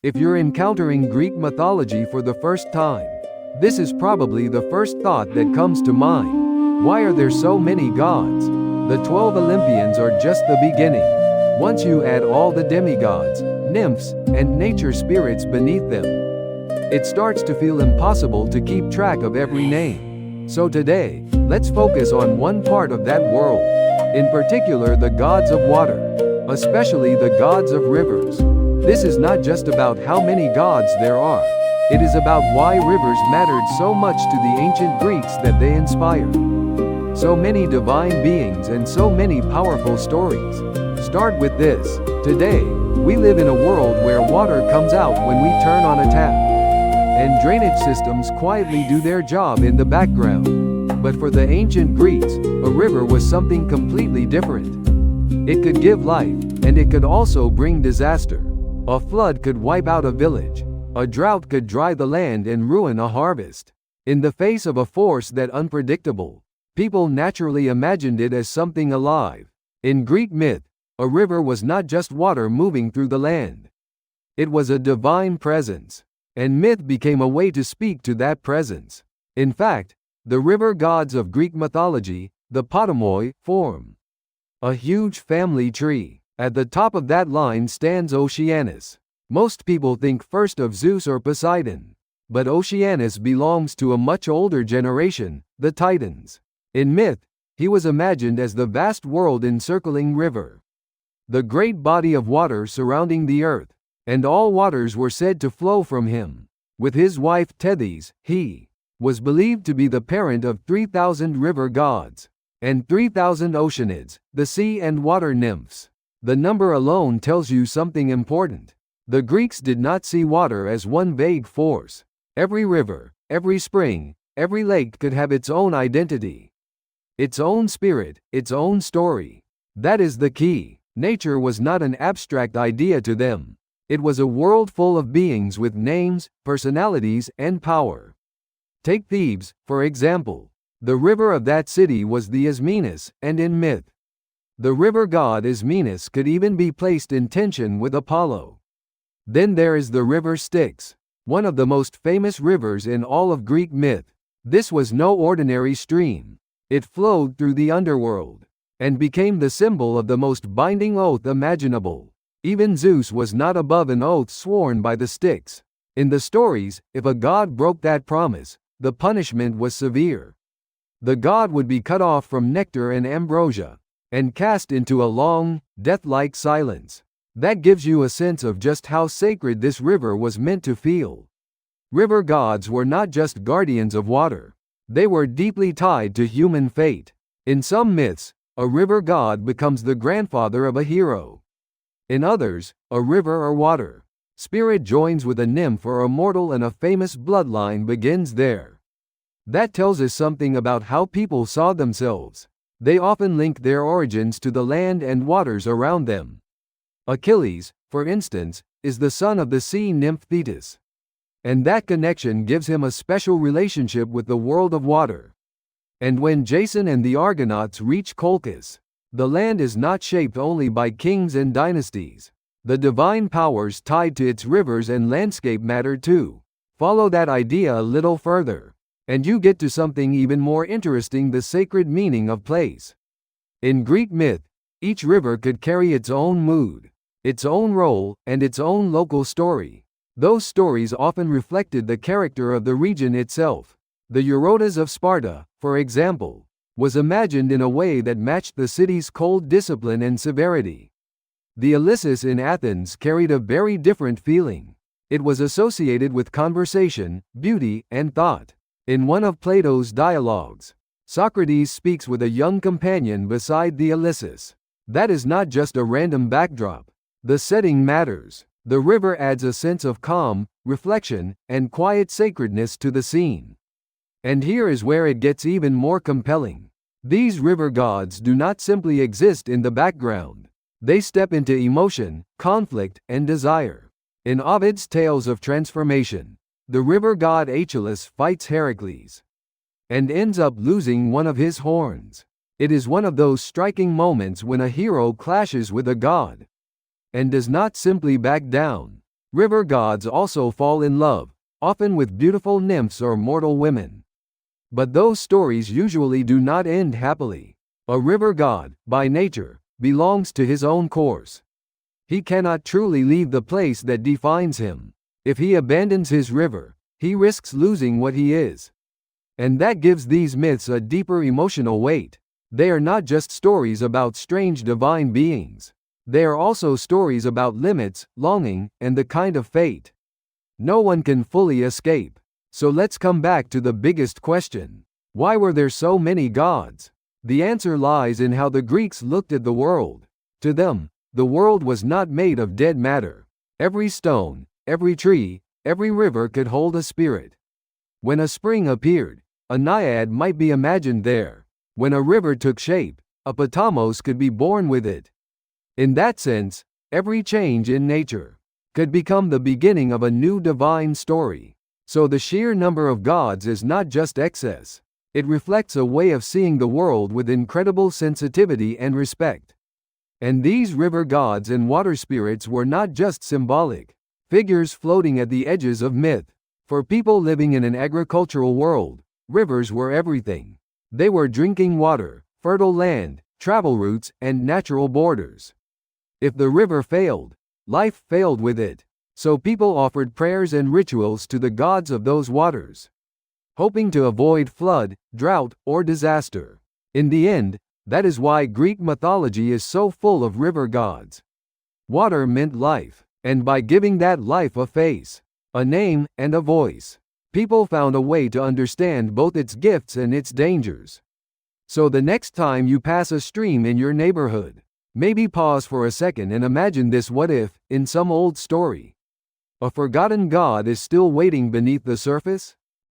If you're encountering Greek mythology for the first time, this is probably the first thought that comes to mind. Why are there so many gods? The 12 Olympians are just the beginning. Once you add all the demigods, nymphs, and nature spirits beneath them, it starts to feel impossible to keep track of every name. So today, let's focus on one part of that world, in particular the gods of water, especially the gods of rivers. This is not just about how many gods there are. It is about why rivers mattered so much to the ancient Greeks that they inspired so many divine beings and so many powerful stories. Start with this. Today, we live in a world where water comes out when we turn on a tap, and drainage systems quietly do their job in the background. But for the ancient Greeks, a river was something completely different. It could give life, and it could also bring disaster. A flood could wipe out a village. A drought could dry the land and ruin a harvest. In the face of a force that unpredictable, people naturally imagined it as something alive. In Greek myth, a river was not just water moving through the land. It was a divine presence, and myth became a way to speak to that presence. In fact, the river gods of Greek mythology, the Potamoi, form a huge family tree. At the top of that line stands Oceanus. Most people think first of Zeus or Poseidon, but Oceanus belongs to a much older generation, the Titans. In myth, he was imagined as the vast world-encircling river, the great body of water surrounding the earth, and all waters were said to flow from him. With his wife Tethys, he was believed to be the parent of 3,000 river gods, and 3,000 oceanids, the sea and water nymphs. The number alone tells you something important. The Greeks did not see water as one vague force. Every river, every spring, every lake could have its own identity, its own spirit, its own story. That is the key. Nature was not an abstract idea to them. It was a world full of beings with names, personalities, and power. Take Thebes, for example. The river of that city was the Ismenus, and in myth, the river god Ismenus could even be placed in tension with Apollo. Then there is the River Styx, one of the most famous rivers in all of Greek myth. This was no ordinary stream. It flowed through the underworld, and became the symbol of the most binding oath imaginable. Even Zeus was not above an oath sworn by the Styx. In the stories, if a god broke that promise, the punishment was severe. The god would be cut off from nectar and ambrosia, and cast into a long, death-like silence. That gives you a sense of just how sacred this river was meant to feel. River gods were not just guardians of water. They were deeply tied to human fate. In some myths, a river god becomes the grandfather of a hero. In others, a river or water spirit joins with a nymph or a mortal and a famous bloodline begins there. That tells us something about how people saw themselves. They often link their origins to the land and waters around them. Achilles, for instance, is the son of the sea nymph Tethys, and that connection gives him a special relationship with the world of water. And when Jason and the Argonauts reach Colchis, the land is not shaped only by kings and dynasties. The divine powers tied to its rivers and landscape matter too. Follow that idea a little further, and you get to something even more interesting: the sacred meaning of place. In Greek myth, each river could carry its own mood, its own role, and its own local story. Those stories often reflected the character of the region itself. The Eurotas of Sparta, for example, was imagined in a way that matched the city's cold discipline and severity. The Achelous in Athens carried a very different feeling. It was associated with conversation, beauty, and thought. In one of Plato's dialogues, Socrates speaks with a young companion beside the Achelous. That is not just a random backdrop. The setting matters. The river adds a sense of calm, reflection, and quiet sacredness to the scene. And here is where it gets even more compelling. These river gods do not simply exist in the background. They step into emotion, conflict, and desire. In Ovid's Tales of Transformation, the river god Achelous fights Heracles and ends up losing one of his horns. It is one of those striking moments when a hero clashes with a god and does not simply back down. River gods also fall in love, often with beautiful nymphs or mortal women. But those stories usually do not end happily. A river god, by nature, belongs to his own course. He cannot truly leave the place that defines him. If he abandons his river, he risks losing what he is. And that gives these myths a deeper emotional weight. They are not just stories about strange divine beings. They are also stories about limits, longing, and the kind of fate no one can fully escape. So let's come back to the biggest question. Why were there so many gods? The answer lies in how the Greeks looked at the world. To them, the world was not made of dead matter. Every stone, every tree, every river could hold a spirit. When a spring appeared, a naiad might be imagined there. When a river took shape, a Potamoi could be born with it. In that sense, every change in nature could become the beginning of a new divine story. So the sheer number of gods is not just excess. It reflects a way of seeing the world with incredible sensitivity and respect. And these river gods and water spirits were not just symbolic figures floating at the edges of myth. For people living in an agricultural world, rivers were everything. They were drinking water, fertile land, travel routes, and natural borders. If the river failed, life failed with it. So people offered prayers and rituals to the gods of those waters, hoping to avoid flood, drought, or disaster. In the end, that is why Greek mythology is so full of river gods. Water meant life, and by giving that life a face, a name, and a voice, people found a way to understand both its gifts and its dangers. So the next time you pass a stream in your neighborhood, maybe pause for a second and imagine this: what if, in some old story, a forgotten god is still waiting beneath the surface?